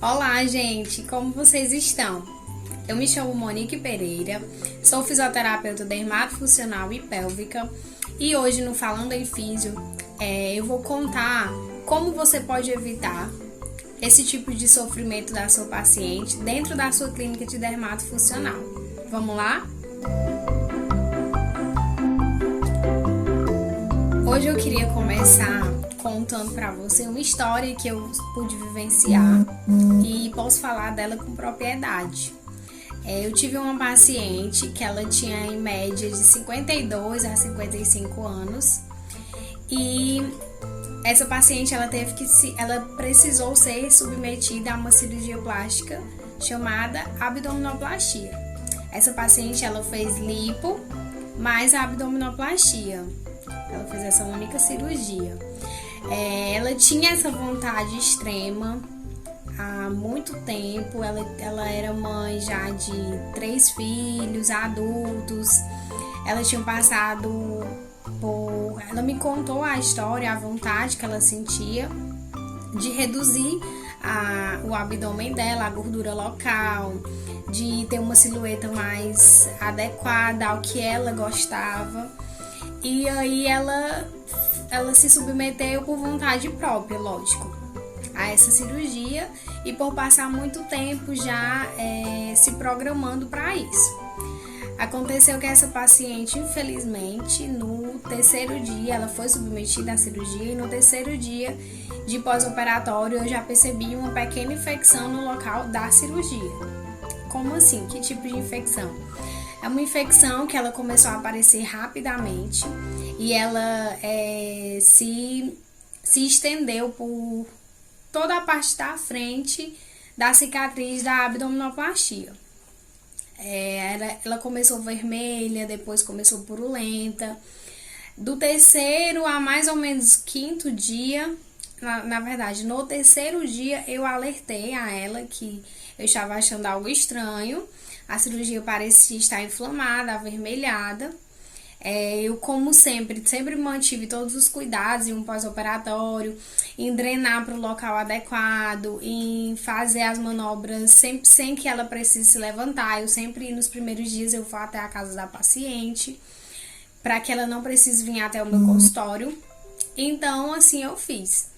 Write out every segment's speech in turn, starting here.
Olá, gente! Como vocês estão? Eu me chamo Monique Pereira, sou fisioterapeuta dermatofuncional e pélvica e hoje no Falando em Físio eu vou contar como você pode evitar esse tipo de sofrimento da sua paciente dentro da sua clínica de dermatofuncional. Vamos lá? Hoje eu queria começar contando para você uma história que eu pude vivenciar e posso falar dela com propriedade. Eu tive uma paciente que ela tinha em média de 52 a 55 anos e essa paciente ela precisou ser submetida a uma cirurgia plástica chamada abdominoplastia. Essa paciente ela fez lipo mais a abdominoplastia. Ela fez essa única cirurgia. Ela tinha essa vontade extrema há muito tempo. Ela era mãe já de 3 filhos adultos. Ela tinha passado por... Ela me contou a história, a vontade que ela sentia de reduzir o abdômen dela, a gordura local, de ter uma silhueta mais adequada ao que ela gostava. E aí ela se submeteu por vontade própria, lógico, a essa cirurgia e por passar muito tempo já se programando para isso. Aconteceu que essa paciente, infelizmente, no terceiro dia, ela foi submetida à cirurgia e no terceiro dia de pós-operatório eu já percebi uma pequena infecção no local da cirurgia. Como assim? Que tipo de infecção? É uma infecção que ela começou a aparecer rapidamente e ela se estendeu por toda a parte da frente da cicatriz da abdominoplastia. Ela começou vermelha, depois começou purulenta. Do terceiro a mais ou menos quinto dia, na verdade, no terceiro dia eu alertei a ela que eu estava achando algo estranho. A cirurgia parecia estar inflamada, avermelhada. Eu, como sempre mantive todos os cuidados em um pós-operatório, em drenar para o local adequado, em fazer as manobras sempre sem que ela precise se levantar. Eu sempre, nos primeiros dias, eu vou até a casa da paciente, para que ela não precise vir até o meu consultório. Então, assim eu fiz.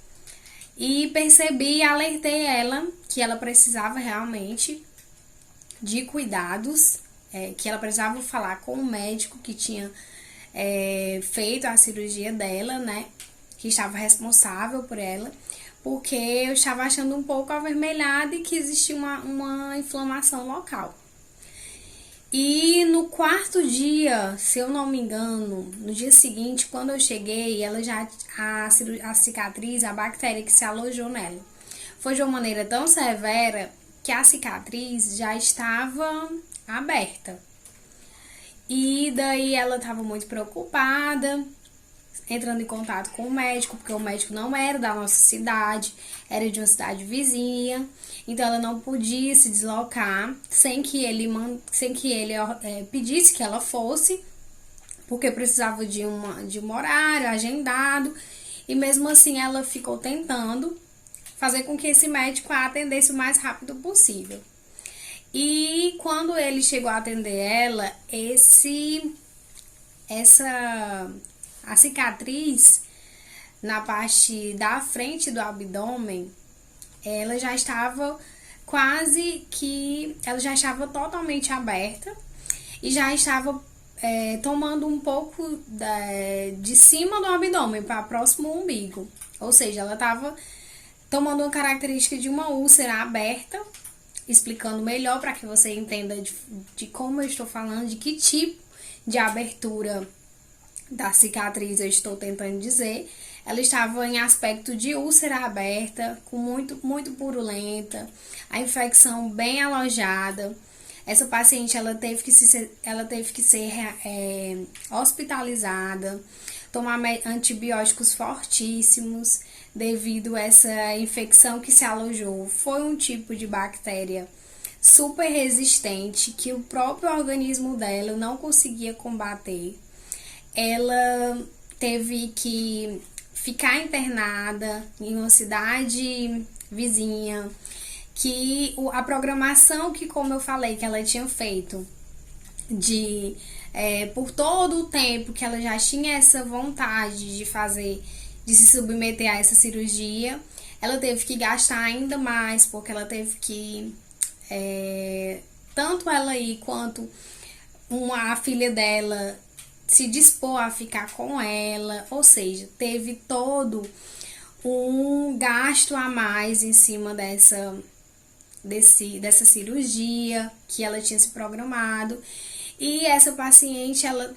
E percebi e alertei ela que ela precisava realmente de cuidados, que ela precisava falar com o médico que tinha feito a cirurgia dela, né, que estava responsável por ela, porque eu estava achando um pouco avermelhada e que existia uma inflamação local. E no quarto dia, se eu não me engano, no dia seguinte, quando eu cheguei, ela já a cicatriz, a bactéria que se alojou nela, foi de uma maneira tão severa que a cicatriz já estava aberta. E daí ela estava muito preocupada, entrando em contato com o médico, porque o médico não era da nossa cidade, era de uma cidade vizinha. Então ela não podia se deslocar sem que ele pedisse que ela fosse, porque precisava de um horário agendado. E mesmo assim ela ficou tentando fazer com que esse médico a atendesse o mais rápido possível. E quando ele chegou a atender ela, a cicatriz na parte da frente do abdômen, ela já estava totalmente aberta e já estava tomando um pouco de cima do abdômen para próximo ao umbigo. Ou seja, ela estava tomando uma característica de uma úlcera aberta, explicando melhor para que você entenda de como eu estou falando, de que tipo de abertura da cicatriz eu estou tentando dizer. Ela estava em aspecto de úlcera aberta, com muito purulenta, a infecção bem alojada. Essa paciente ela teve que ser hospitalizada, tomar antibióticos fortíssimos devido a essa infecção que se alojou. Foi um tipo de bactéria super resistente que o próprio organismo dela não conseguia combater. Ela teve que ficar internada em uma cidade vizinha que a programação que, como eu falei, que ela tinha feito por todo o tempo que ela já tinha essa vontade de fazer, de se submeter a essa cirurgia, ela teve que gastar ainda mais, porque ela teve que, tanto ela aí quanto a filha dela, se dispor a ficar com ela, ou seja, teve todo um gasto a mais em cima dessa cirurgia que ela tinha se programado. E essa paciente, ela,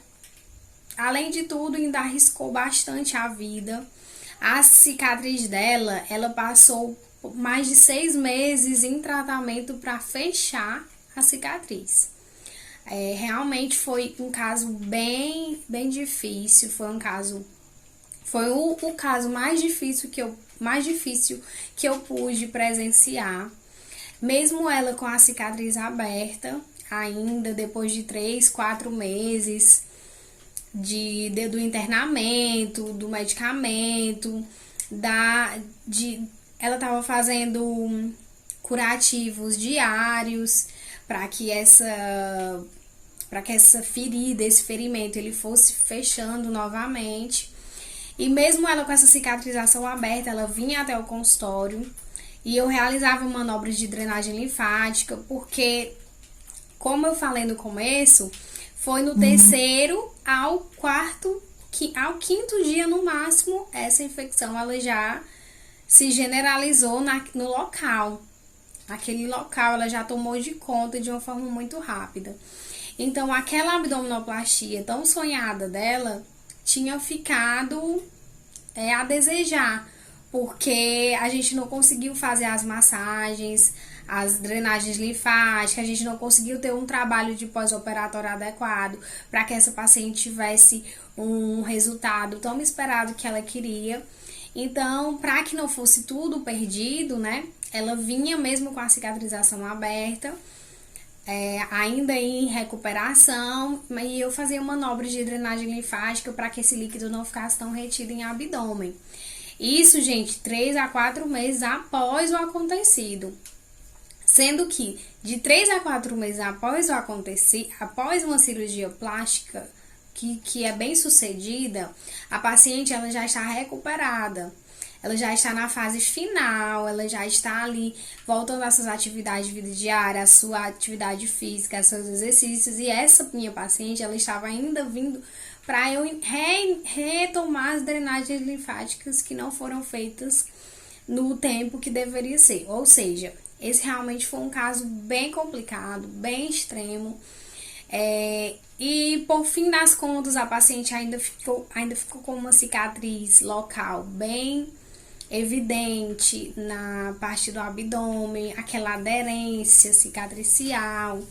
além de tudo, ainda arriscou bastante a vida. A cicatriz dela, ela passou mais de 6 meses em tratamento para fechar a cicatriz. Realmente foi um caso bem difícil, foi o caso mais difícil que eu pude presenciar. Mesmo ela com a cicatriz aberta, ainda depois de 3, 4 meses do internamento, do medicamento, ela estava fazendo curativos diários para que essa ferida, esse ferimento, ele fosse fechando novamente. E mesmo ela com essa cicatrização aberta, ela vinha até o consultório e eu realizava manobras de drenagem linfática, porque, como eu falei no começo, foi no terceiro ao quinto dia no máximo, essa infecção ela já se generalizou no local. Aquele local ela já tomou de conta de uma forma muito rápida. Então, aquela abdominoplastia tão sonhada dela tinha ficado a desejar, porque a gente não conseguiu fazer as massagens, as drenagens linfáticas, a gente não conseguiu ter um trabalho de pós-operatório adequado para que essa paciente tivesse um resultado tão esperado que ela queria. Então, para que não fosse tudo perdido, né, ela vinha mesmo com a cicatrização aberta, ainda em recuperação, e eu fazia manobras de drenagem linfática para que esse líquido não ficasse tão retido em abdômen. Isso, gente, 3 a 4 meses após o acontecido. Sendo que de 3 a 4 meses após uma cirurgia plástica que é bem sucedida, a paciente ela já está recuperada. Ela já está na fase final, ela já está ali voltando às suas atividades de vida diária, à sua atividade física, aos seus exercícios. E essa minha paciente, ela estava ainda vindo para eu retomar as drenagens linfáticas que não foram feitas no tempo que deveria ser. Ou seja, esse realmente foi um caso bem complicado, bem extremo. E por fim das contas, a paciente ainda ficou com uma cicatriz local bem evidente na parte do abdômen, aquela aderência cicatricial.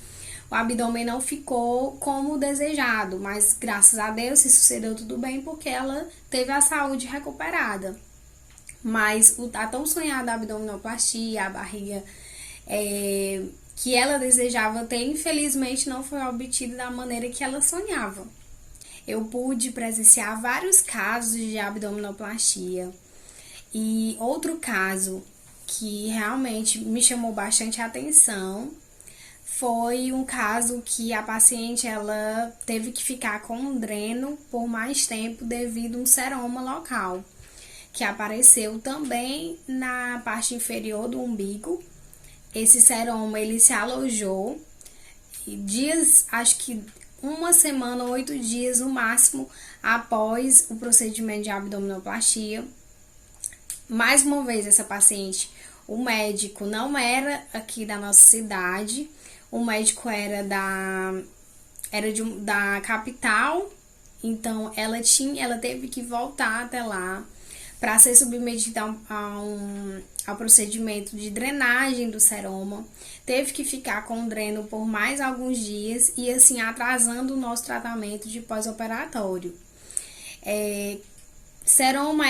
O abdômen não ficou como desejado, mas graças a Deus se sucedeu tudo bem porque ela teve a saúde recuperada. Mas a tão sonhada abdominoplastia, a barriga que ela desejava ter, infelizmente não foi obtida da maneira que ela sonhava. Eu pude presenciar vários casos de abdominoplastia. E outro caso que realmente me chamou bastante atenção foi um caso que a paciente ela teve que ficar com um dreno por mais tempo devido a um seroma local, que apareceu também na parte inferior do umbigo. Esse seroma ele se alojou acho que 1 semana, 8 dias no máximo após o procedimento de abdominoplastia. Mais uma vez, essa paciente, o médico não era aqui da nossa cidade, o médico era da capital, então ela teve que voltar até lá para ser submetida ao procedimento de drenagem do seroma. Teve que ficar com o dreno por mais alguns dias e assim atrasando o nosso tratamento de pós-operatório. Seroma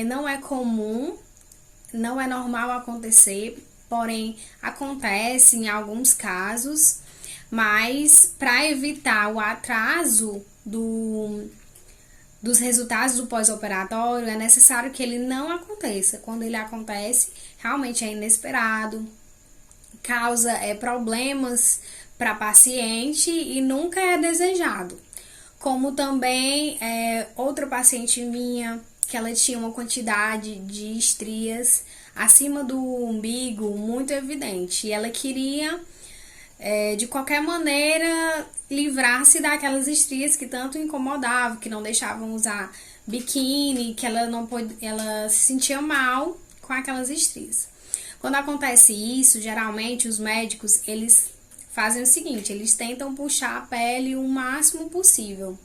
não é comum, não é normal acontecer, porém acontece em alguns casos, mas para evitar o atraso dos resultados do pós-operatório, é necessário que ele não aconteça. Quando ele acontece, realmente é inesperado, causa problemas para paciente e nunca é desejado. Como também outra paciente minha, que ela tinha uma quantidade de estrias acima do umbigo muito evidente. E ela queria, de qualquer maneira, livrar-se daquelas estrias que tanto incomodavam, que não deixavam usar biquíni, que ela se sentia mal com aquelas estrias. Quando acontece isso, geralmente os médicos, eles fazem o seguinte, eles tentam puxar a pele o máximo possível.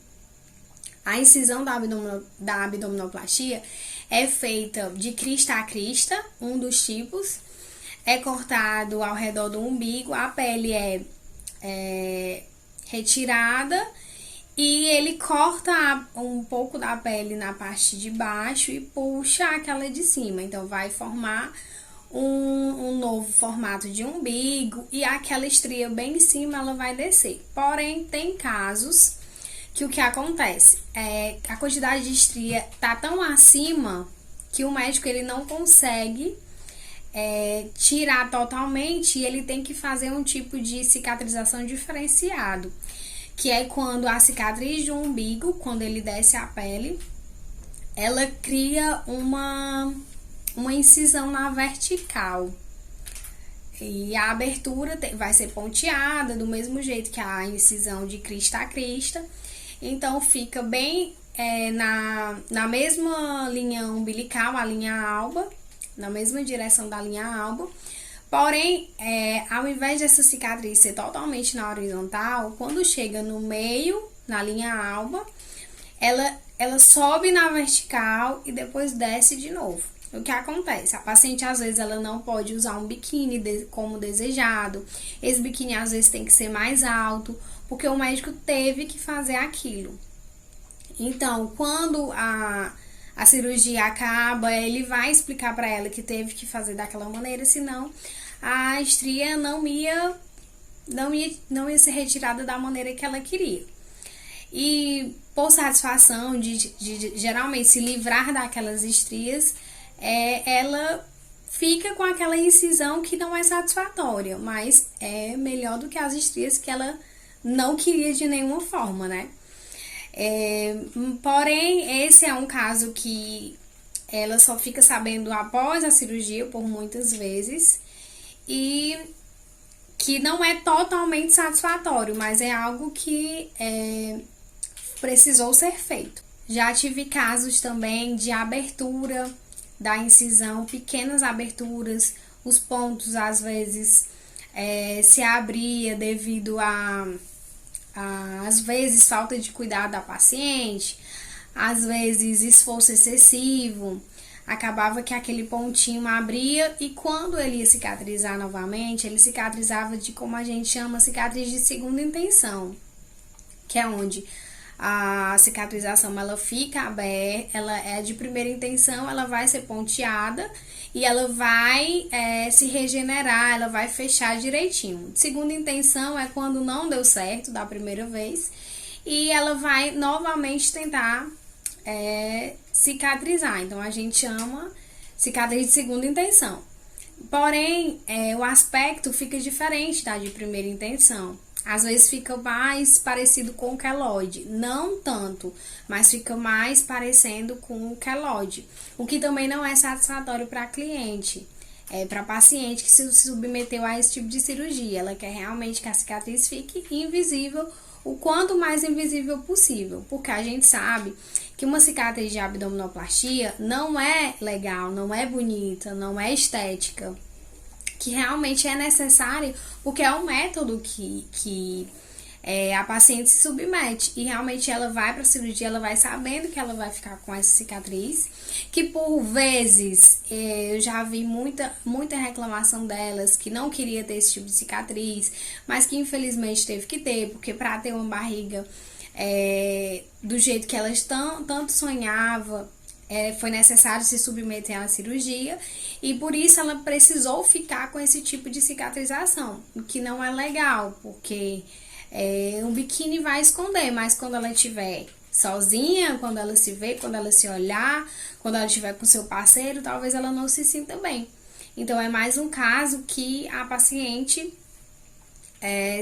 A incisão da abdominoplastia é feita de crista a crista, um dos tipos, é cortado ao redor do umbigo, a pele é retirada e ele corta um pouco da pele na parte de baixo e puxa aquela de cima. Então, vai formar um novo formato de umbigo e aquela estria bem em cima ela vai descer. Porém, tem casos que o que acontece é a quantidade de estria tá tão acima que o médico ele não consegue tirar totalmente e ele tem que fazer um tipo de cicatrização diferenciado, que é quando a cicatriz do umbigo, quando ele desce a pele, ela cria uma incisão na vertical. E a abertura vai ser ponteada, do mesmo jeito que a incisão de crista a crista. Então, fica bem na mesma linha umbilical, a linha alba, na mesma direção da linha alba. Porém, ao invés dessa cicatriz ser totalmente na horizontal, quando chega no meio, na linha alba, ela sobe na vertical e depois desce de novo. O que acontece? A paciente, às vezes, ela não pode usar um biquíni como desejado. Esse biquíni, às vezes, tem que ser mais alto, porque o médico teve que fazer aquilo. Então, quando a cirurgia acaba, ele vai explicar para ela que teve que fazer daquela maneira, senão a estria não ia ser retirada da maneira que ela queria. E por satisfação de geralmente se livrar daquelas estrias, ela fica com aquela incisão que não é satisfatória, mas é melhor do que as estrias que ela não queria de nenhuma forma, né? Porém, esse é um caso que ela só fica sabendo após a cirurgia, por muitas vezes, e que não é totalmente satisfatório, mas é algo que precisou ser feito. Já tive casos também de abertura da incisão, pequenas aberturas, os pontos às vezes se abria devido às vezes falta de cuidado da paciente, às vezes esforço excessivo, acabava que aquele pontinho abria e quando ele ia cicatrizar novamente, ele cicatrizava de como a gente chama cicatriz de segunda intenção, que é onde a cicatrização ela fica aberta, ela é de primeira intenção, ela vai ser ponteada e ela vai se regenerar, ela vai fechar direitinho. Segunda intenção é quando não deu certo da primeira vez e ela vai novamente tentar cicatrizar. Então, a gente chama cicatriz de segunda intenção. Porém, o aspecto fica diferente da de primeira intenção. Às vezes fica mais parecido com o queloide, não tanto, mas fica mais parecendo com o queloide, o que também não é satisfatório para a cliente, para a paciente que se submeteu a esse tipo de cirurgia. Ela quer realmente que a cicatriz fique invisível, o quanto mais invisível possível, porque a gente sabe que uma cicatriz de abdominoplastia não é legal, não é bonita, não é estética, que realmente é necessário, porque é um método que a paciente se submete e realmente ela vai para a cirurgia, ela vai sabendo que ela vai ficar com essa cicatriz, que por vezes eu já vi muita reclamação delas que não queria ter esse tipo de cicatriz, mas que infelizmente teve que ter, porque para ter uma barriga do jeito que elas tanto sonhavam, foi necessário se submeter à cirurgia e por isso ela precisou ficar com esse tipo de cicatrização, o que não é legal, porque o biquíni vai esconder, mas quando ela estiver sozinha, quando ela se vê, quando ela se olhar, quando ela estiver com seu parceiro, talvez ela não se sinta bem. Então, é mais um caso que a paciente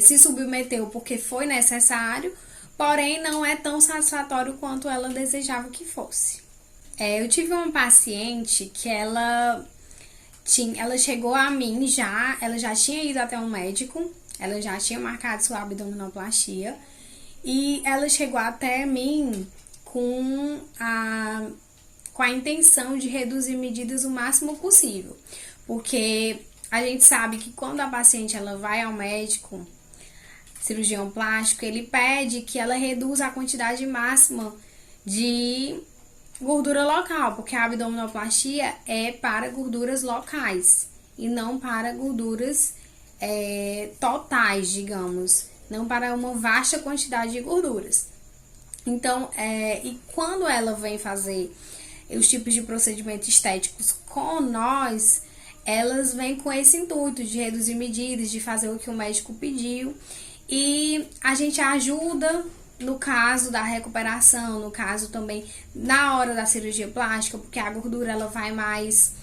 se submeteu porque foi necessário, porém não é tão satisfatório quanto ela desejava que fosse. Eu tive uma paciente que ela chegou a mim ela já tinha ido até um médico, ela já tinha marcado sua abdominoplastia e ela chegou até mim com a intenção de reduzir medidas o máximo possível, porque a gente sabe que quando a paciente ela vai ao médico, cirurgião plástico, ele pede que ela reduza a quantidade máxima de gordura local, porque a abdominoplastia é para gorduras locais e não para gorduras totais, digamos, não para uma vasta quantidade de gorduras. Então, e quando ela vem fazer os tipos de procedimentos estéticos com nós, elas vêm com esse intuito de reduzir medidas, de fazer o que o médico pediu, e a gente ajuda no caso da recuperação, no caso também na hora da cirurgia plástica, porque a gordura ela vai mais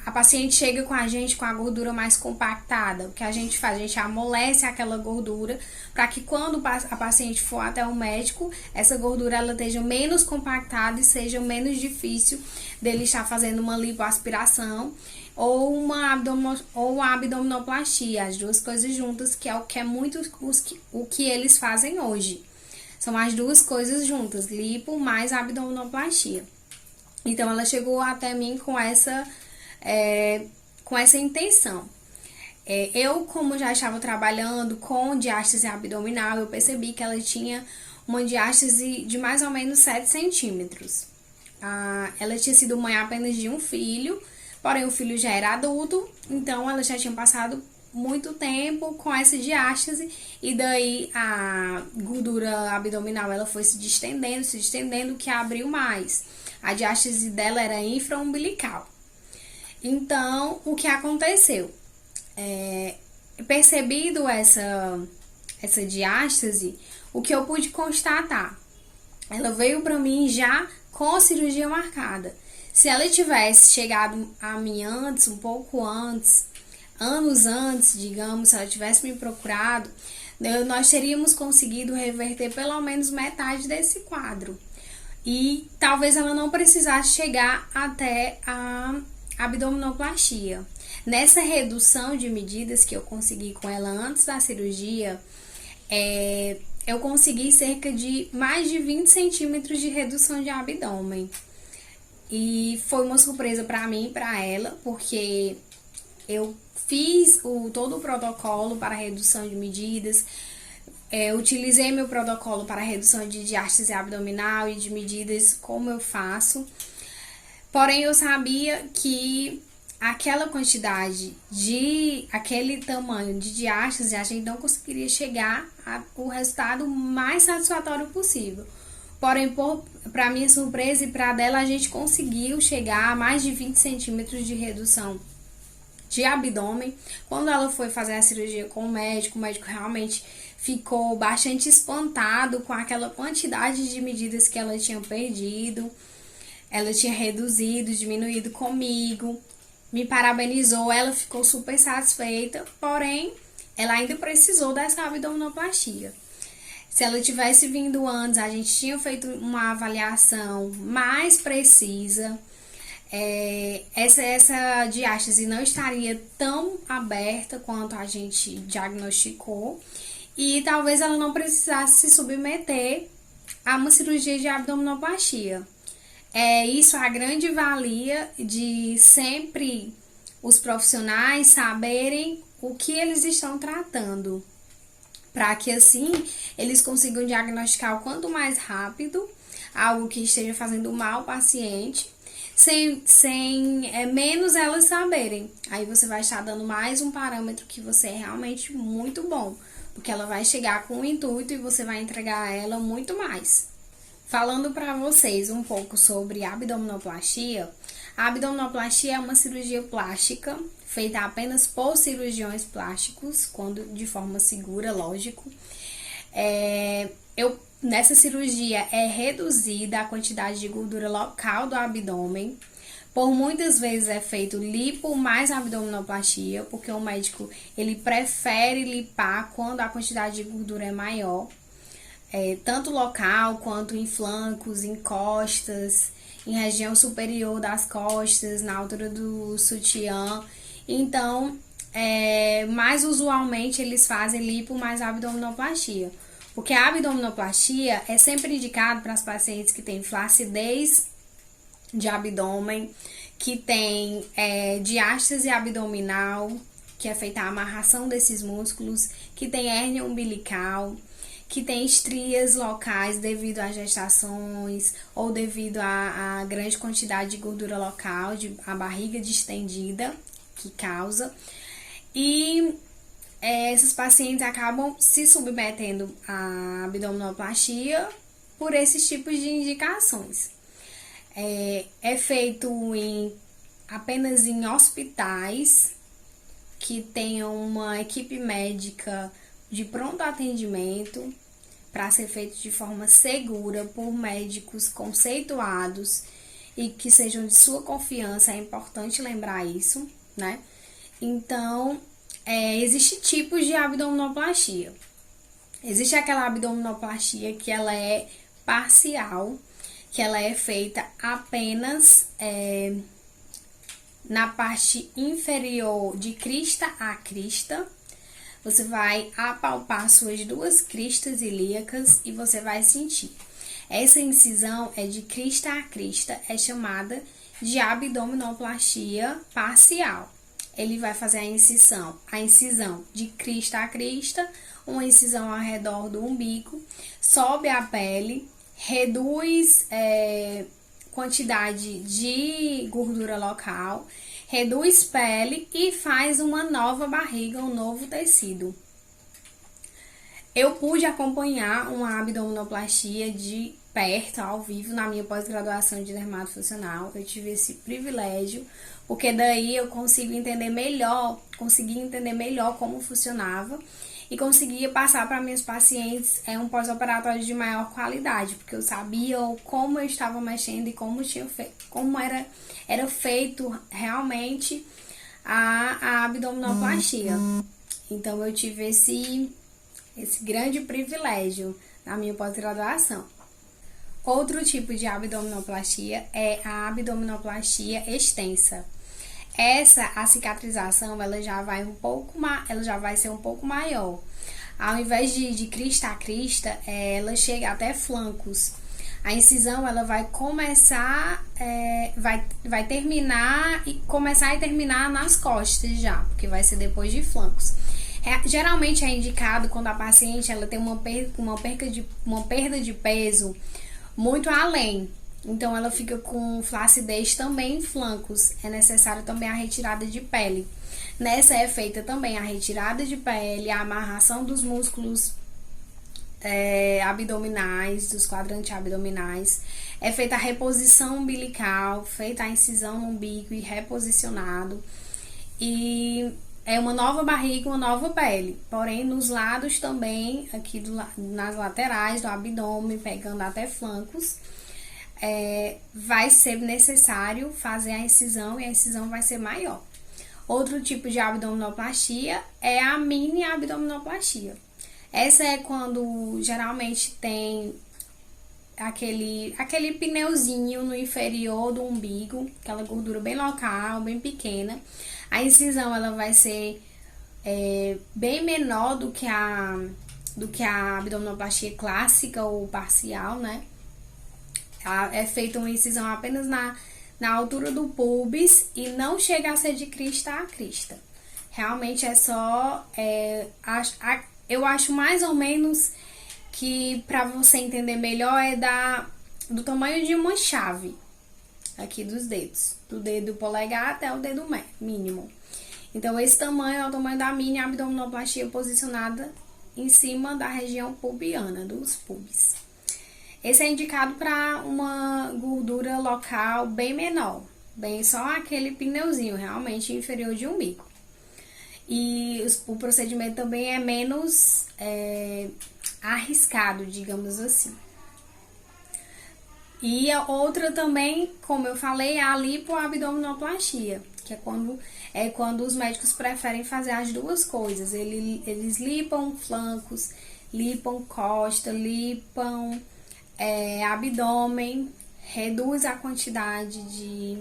a paciente chega com a gente com a gordura mais compactada. O que a gente faz? A gente amolece aquela gordura para que quando a paciente for até o médico, essa gordura ela esteja menos compactada e seja menos difícil dele estar fazendo uma lipoaspiração ou uma abdominoplastia, as duas coisas juntas, que é o que eles fazem hoje. São as duas coisas juntas, lipo mais abdominoplastia. Então, ela chegou até mim com essa intenção. Eu, como já estava trabalhando com diástase abdominal, eu percebi que ela tinha uma diástase de mais ou menos 7 centímetros. Ela tinha sido mãe apenas de um filho, porém o filho já era adulto, então ela já tinha passado muito tempo com essa diástase e daí a gordura abdominal ela foi se distendendo, que abriu mais. A diástase dela era infraumbilical. Então, o que aconteceu? Percebido essa diástase, o que eu pude constatar? Ela veio para mim já com a cirurgia marcada. Se ela tivesse chegado a mim antes, um pouco antes, anos antes, digamos, se ela tivesse me procurado, nós teríamos conseguido reverter pelo menos metade desse quadro. E talvez ela não precisasse chegar até a abdominoplastia. Nessa redução de medidas que eu consegui com ela antes da cirurgia, eu consegui cerca de mais de 20 centímetros de redução de abdômen. E foi uma surpresa para mim e para ela, porque eu fiz todo o protocolo para redução de medidas, utilizei meu protocolo para redução de diástase abdominal e de medidas como eu faço. Porém, eu sabia que aquela quantidade aquele tamanho de diástase, a gente não conseguiria chegar ao resultado mais satisfatório possível. Porém, para minha surpresa e para dela, a gente conseguiu chegar a mais de 20 centímetros de redução de abdômen. Quando ela foi fazer a cirurgia com o médico realmente ficou bastante espantado com aquela quantidade de medidas que ela tinha perdido. Ela tinha reduzido, diminuído comigo, me parabenizou, ela ficou super satisfeita, porém, ela ainda precisou dessa abdominoplastia. Se ela tivesse vindo antes, a gente tinha feito uma avaliação mais precisa, essa diástase não estaria tão aberta quanto a gente diagnosticou e talvez ela não precisasse se submeter a uma cirurgia de abdominoplastia. Isso a grande valia de sempre os profissionais saberem o que eles estão tratando, para que assim eles consigam diagnosticar o quanto mais rápido algo que esteja fazendo mal ao paciente, sem menos elas saberem. Aí você vai estar dando mais um parâmetro que você é realmente muito bom, porque ela vai chegar com o intuito e você vai entregar a ela muito mais. Falando para vocês um pouco sobre abdominoplastia, a abdominoplastia é uma cirurgia plástica feita apenas por cirurgiões plásticos, quando de forma segura, lógico. Nessa cirurgia é reduzida a quantidade de gordura local do abdômen Por muitas vezes é feito lipo mais abdominoplastia, porque o médico ele prefere lipar quando a quantidade de gordura é maior, tanto local quanto em flancos, em costas, em região superior das costas, na altura do sutiã. Então, mais usualmente eles fazem lipo mais abdominoplastia, porque a abdominoplastia é sempre indicado para as pacientes que têm flacidez de abdômen, que tem diástase abdominal, que é feita a amarração desses músculos, que tem hérnia umbilical, que tem estrias locais devido às gestações ou devido à grande quantidade de gordura local, a barriga distendida que causa. E essas pacientes acabam se submetendo à abdominoplastia por esses tipos de indicações. É feito apenas em hospitais que tenham uma equipe médica de pronto atendimento, para ser feito de forma segura por médicos conceituados e que sejam de sua confiança. É importante lembrar isso, né? Então, existe tipos de abdominoplastia. Existe aquela abdominoplastia que ela é parcial, que ela é feita apenas na parte inferior de crista a crista. Você vai apalpar suas duas cristas ilíacas e você vai sentir. Essa incisão é de crista a crista, é chamada de abdominoplastia parcial. Ele vai fazer a incisão de crista a crista, uma incisão ao redor do umbigo, sobe a pele, reduz quantidade de gordura local, reduz pele e faz uma nova barriga, um novo tecido. Eu pude acompanhar uma abdominoplastia de perto, ao vivo, na minha pós-graduação de dermatofuncional. Eu tive esse privilégio, porque daí eu consegui entender melhor como funcionava e conseguia passar para minhas pacientes um pós-operatório de maior qualidade, porque eu sabia como eu estava mexendo e como era feito realmente a abdominoplastia. Então eu tive esse grande privilégio na minha pós-graduação. Outro tipo de abdominoplastia é a abdominoplastia extensa. A cicatrização ela já vai ser um pouco maior. Ao invés de crista a crista, ela chega até flancos. A incisão ela vai começar, vai terminar e começar e terminar nas costas já, porque vai ser depois de flancos. Geralmente é indicado quando a paciente ela tem uma perda de peso muito além. Então, ela fica com flacidez também em flancos. É necessário também a retirada de pele. Nessa é feita também a retirada de pele, a amarração dos músculos abdominais, dos quadrantes abdominais. É feita a reposição umbilical, feita a incisão no umbigo e reposicionado. E é uma nova barriga, uma nova pele. Porém, nos lados também, aqui nas laterais do abdômen, pegando até flancos, vai ser necessário fazer a incisão e a incisão vai ser maior. Outro tipo de abdominoplastia é a mini abdominoplastia. Essa é quando geralmente tem aquele pneuzinho no inferior do umbigo, aquela gordura bem local, bem pequena. A incisão ela vai ser bem menor do que a abdominoplastia clássica ou parcial, né? É feita uma incisão apenas na altura do púbis e não chega a ser de crista a crista. Realmente é só... eu acho mais ou menos que para você entender melhor do tamanho de uma chave aqui dos dedos. Do dedo polegar até o dedo mínimo. Então, esse tamanho é o tamanho da mini abdominoplastia posicionada em cima da região pubiana, dos pubis. Esse é indicado para uma gordura local bem menor, bem só aquele pneuzinho, realmente inferior de umbigo. E o procedimento também é menos arriscado, digamos assim. E a outra também, como eu falei, é a lipoabdominoplastia, que é quando os médicos preferem fazer as duas coisas. Eles lipam flancos, lipam costa, lipam abdômen, reduz a quantidade de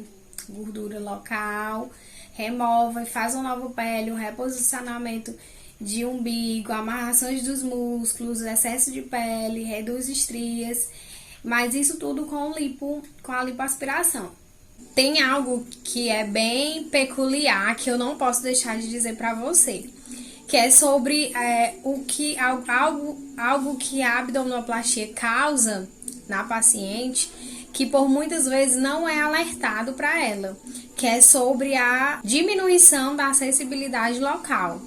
gordura local, remove, faz uma nova pele, um reposicionamento de umbigo, amarrações dos músculos, excesso de pele, reduz estrias, mas isso tudo com a lipoaspiração. Tem algo que é bem peculiar que eu não posso deixar de dizer para você, que é sobre algo que a abdominoplastia causa na paciente, que por muitas vezes não é alertado para ela, que é sobre a diminuição da sensibilidade local.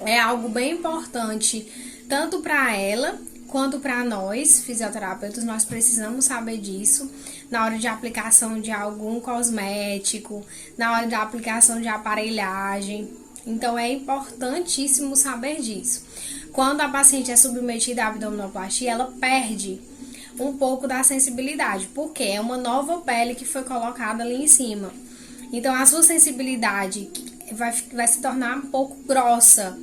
É algo bem importante, tanto para ela quanto para nós, fisioterapeutas. Nós precisamos saber disso na hora de aplicação de algum cosmético, na hora da aplicação de aparelhagem. Então, é importantíssimo saber disso. Quando a paciente é submetida à abdominoplastia, ela perde um pouco da sensibilidade, porque é uma nova pele que foi colocada ali em cima. Então, a sua sensibilidade vai se tornar um pouco grossa.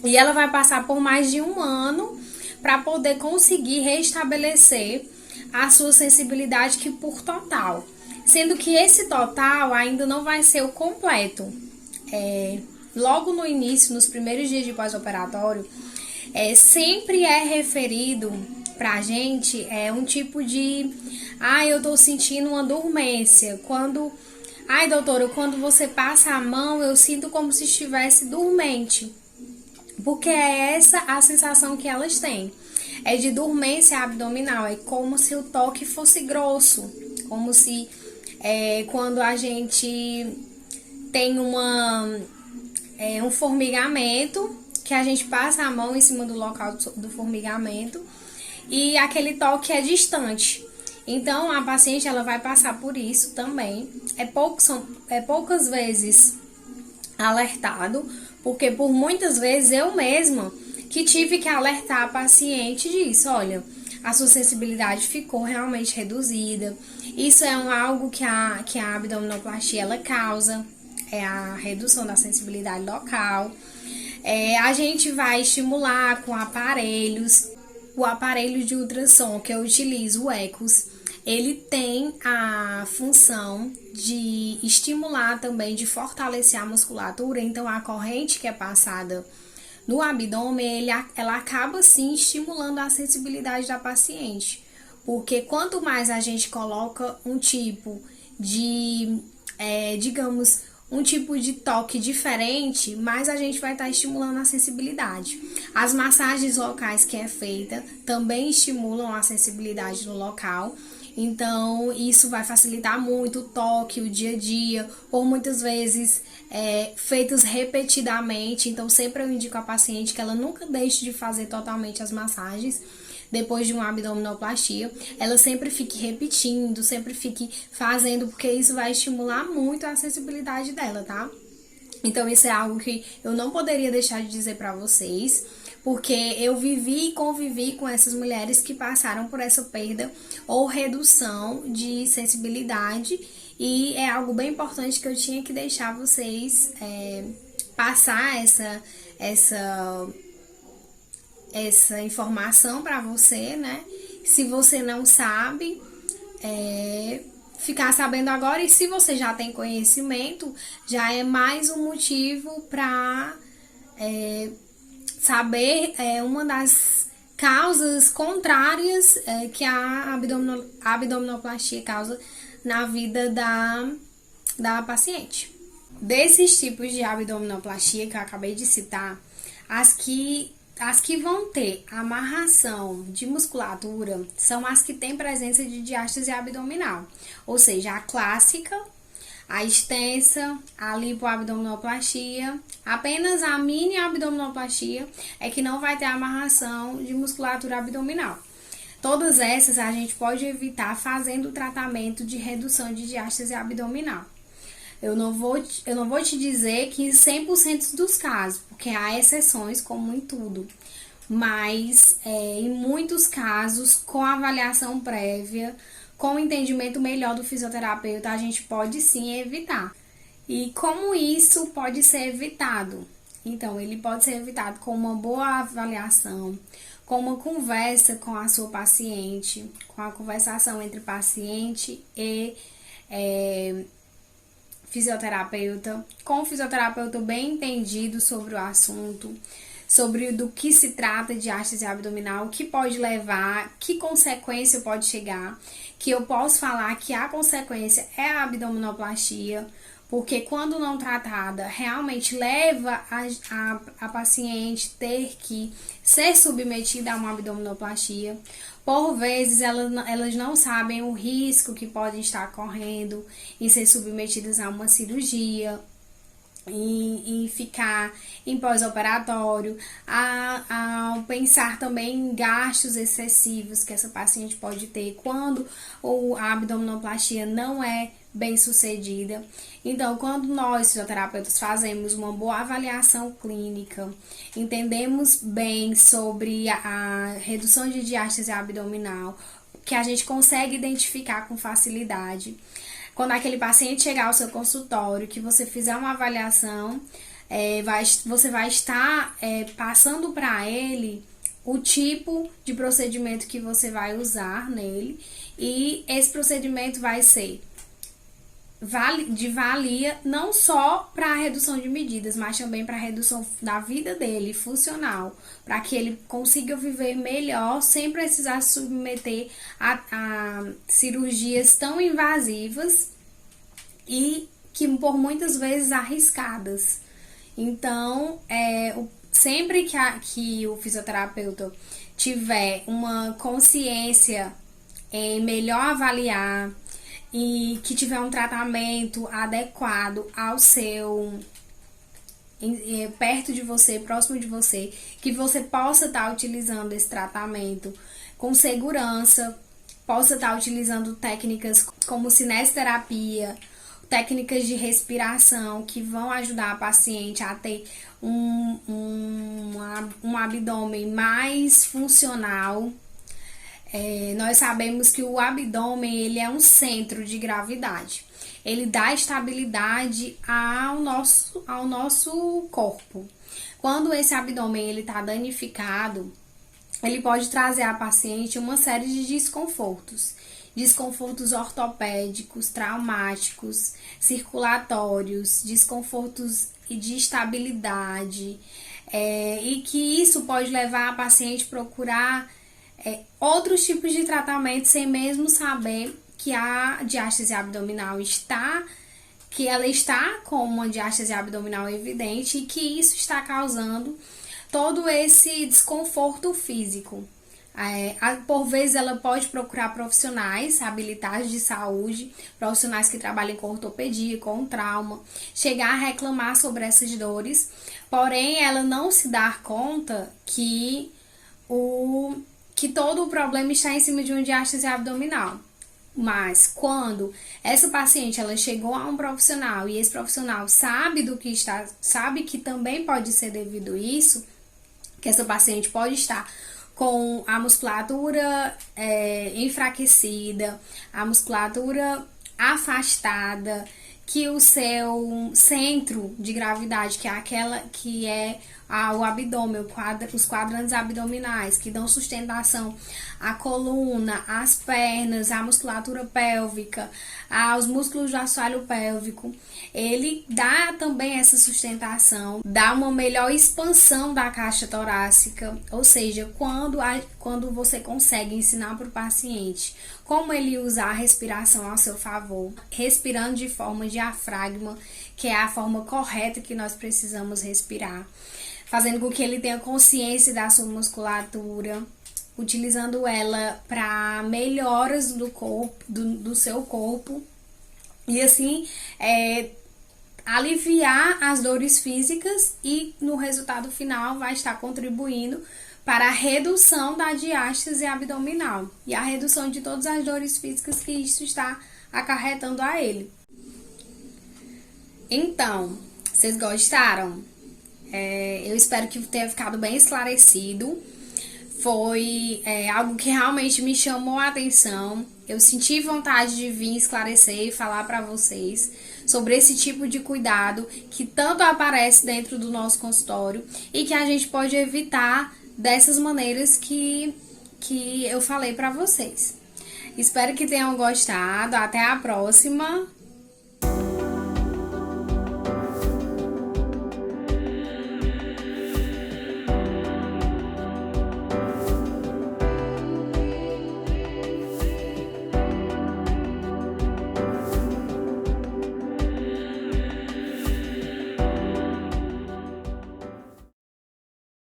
E ela vai passar por mais de 1 ano para poder conseguir restabelecer a sua sensibilidade que por total. Sendo que esse total ainda não vai ser o completo. Logo no início, nos primeiros dias de pós-operatório, sempre é referido pra gente um tipo de... eu tô sentindo uma dormência. Doutora, quando você passa a mão, eu sinto como se estivesse dormente. Porque é essa a sensação que elas têm. É de dormência abdominal. É como se o toque fosse grosso. Como se quando a gente tem um formigamento, que a gente passa a mão em cima do local do formigamento e aquele toque é distante. Então, a paciente ela vai passar por isso também. É poucas vezes alertado, porque por muitas vezes eu mesma que tive que alertar a paciente disso. Olha, a sua sensibilidade ficou realmente reduzida. Isso é algo que a abdominoplastia ela causa, é a redução da sensibilidade local. A gente vai estimular com aparelhos. O aparelho de ultrassom que eu utilizo, o ECOS, ele tem a função de estimular também, de fortalecer a musculatura. Então, a corrente que é passada no abdômen, ela acaba sim estimulando a sensibilidade da paciente. Porque quanto mais a gente coloca um tipo de, um tipo de toque diferente, mais a gente vai estar estimulando a sensibilidade. As massagens locais que é feita também estimulam a sensibilidade no local. Então, isso vai facilitar muito o toque, o dia a dia, por muitas vezes feitos repetidamente. Então, sempre eu indico à paciente que ela nunca deixe de fazer totalmente as massagens depois de uma abdominoplastia. Ela sempre fique repetindo, sempre fique fazendo, porque isso vai estimular muito a sensibilidade dela, tá? Então, isso é algo que eu não poderia deixar de dizer pra vocês, porque eu vivi e convivi com essas mulheres que passaram por essa perda ou redução de sensibilidade, e é algo bem importante que eu tinha que deixar vocês passar essa informação para você, né? Se você não sabe, ficar sabendo agora, e se você já tem conhecimento, já é mais um motivo para saber uma das causas contrárias que a abdominoplastia causa na vida da paciente. Desses tipos de abdominoplastia que eu acabei de citar, as que vão ter amarração de musculatura são as que têm presença de diástase abdominal, ou seja, a clássica, a extensa, a lipoabdominoplastia. Apenas a mini abdominoplastia é que não vai ter amarração de musculatura abdominal. Todas essas a gente pode evitar fazendo o tratamento de redução de diástase abdominal. Eu não vou te dizer que 100% dos casos, porque há exceções, como em tudo. Mas, em muitos casos, com avaliação prévia, com o entendimento melhor do fisioterapeuta, a gente pode sim evitar. E como isso pode ser evitado? Então, ele pode ser evitado com uma boa avaliação, com uma conversa com a sua paciente, com a conversação entre paciente e fisioterapeuta, com o fisioterapeuta bem entendido sobre o assunto, sobre do que se trata de diástase abdominal, o que pode levar, que consequência pode chegar, que eu posso falar que a consequência é a abdominoplastia, porque quando não tratada, realmente leva a paciente ter que ser submetida a uma abdominoplastia. Por vezes, elas não sabem o risco que podem estar correndo em ser submetidas a uma cirurgia, em ficar em pós-operatório, a pensar também em gastos excessivos que essa paciente pode ter quando a abdominoplastia não é bem sucedida. Então, quando nós, fisioterapeutas, fazemos uma boa avaliação clínica, entendemos bem sobre a redução de diástase abdominal, que a gente consegue identificar com facilidade. Quando aquele paciente chegar ao seu consultório, que você fizer uma avaliação, você vai estar passando para ele o tipo de procedimento que você vai usar nele, e esse procedimento vai ser de valia não só para a redução de medidas, mas também para a redução da vida dele, funcional, para que ele consiga viver melhor sem precisar se submeter a cirurgias tão invasivas e que por muitas vezes arriscadas. Então, sempre que o fisioterapeuta tiver uma consciência em melhor avaliar e que tiver um tratamento adequado ao seu, perto de você, próximo de você, que você possa estar utilizando esse tratamento com segurança, possa estar utilizando técnicas como cinesioterapia, técnicas de respiração que vão ajudar a paciente a ter um abdômen mais funcional. Nós sabemos que o abdômen ele é um centro de gravidade. Ele dá estabilidade ao nosso corpo. Quando esse abdômen ele está danificado, ele pode trazer à paciente uma série de desconfortos. Desconfortos ortopédicos, traumáticos, circulatórios, desconfortos de estabilidade. E que isso pode levar a paciente a procurar outros tipos de tratamento sem mesmo saber que a diástase abdominal que ela está com uma diástase abdominal evidente e que isso está causando todo esse desconforto físico. Por vezes ela pode procurar profissionais habilitados de saúde, profissionais que trabalhem com ortopedia, com trauma, chegar a reclamar sobre essas dores, porém ela não se dar conta que todo o problema está em cima de uma diástase abdominal. Mas quando essa paciente ela chegou a um profissional e esse profissional sabe que também pode ser devido a isso, que essa paciente pode estar com a musculatura enfraquecida, a musculatura afastada, que o seu centro de gravidade, que é aquela que é o abdômen, os quadrantes abdominais, que dão sustentação à coluna, às pernas, à musculatura pélvica, aos músculos do assoalho pélvico, ele dá também essa sustentação, dá uma melhor expansão da caixa torácica, ou seja, quando você consegue ensinar para o paciente como ele usar a respiração ao seu favor, respirando de forma diafragma, que é a forma correta que nós precisamos respirar, fazendo com que ele tenha consciência da sua musculatura, utilizando ela para melhoras do corpo, do seu corpo, e assim aliviar as dores físicas, e no resultado final vai estar contribuindo para a redução da diástase abdominal e a redução de todas as dores físicas que isso está acarretando a ele. Então, vocês gostaram? Eu espero que tenha ficado bem esclarecido. foi algo que realmente me chamou a atenção. Eu senti vontade de vir esclarecer e falar para vocês sobre esse tipo de cuidado que tanto aparece dentro do nosso consultório e que a gente pode evitar dessas maneiras que eu falei para vocês. Espero que tenham gostado. Até a próxima.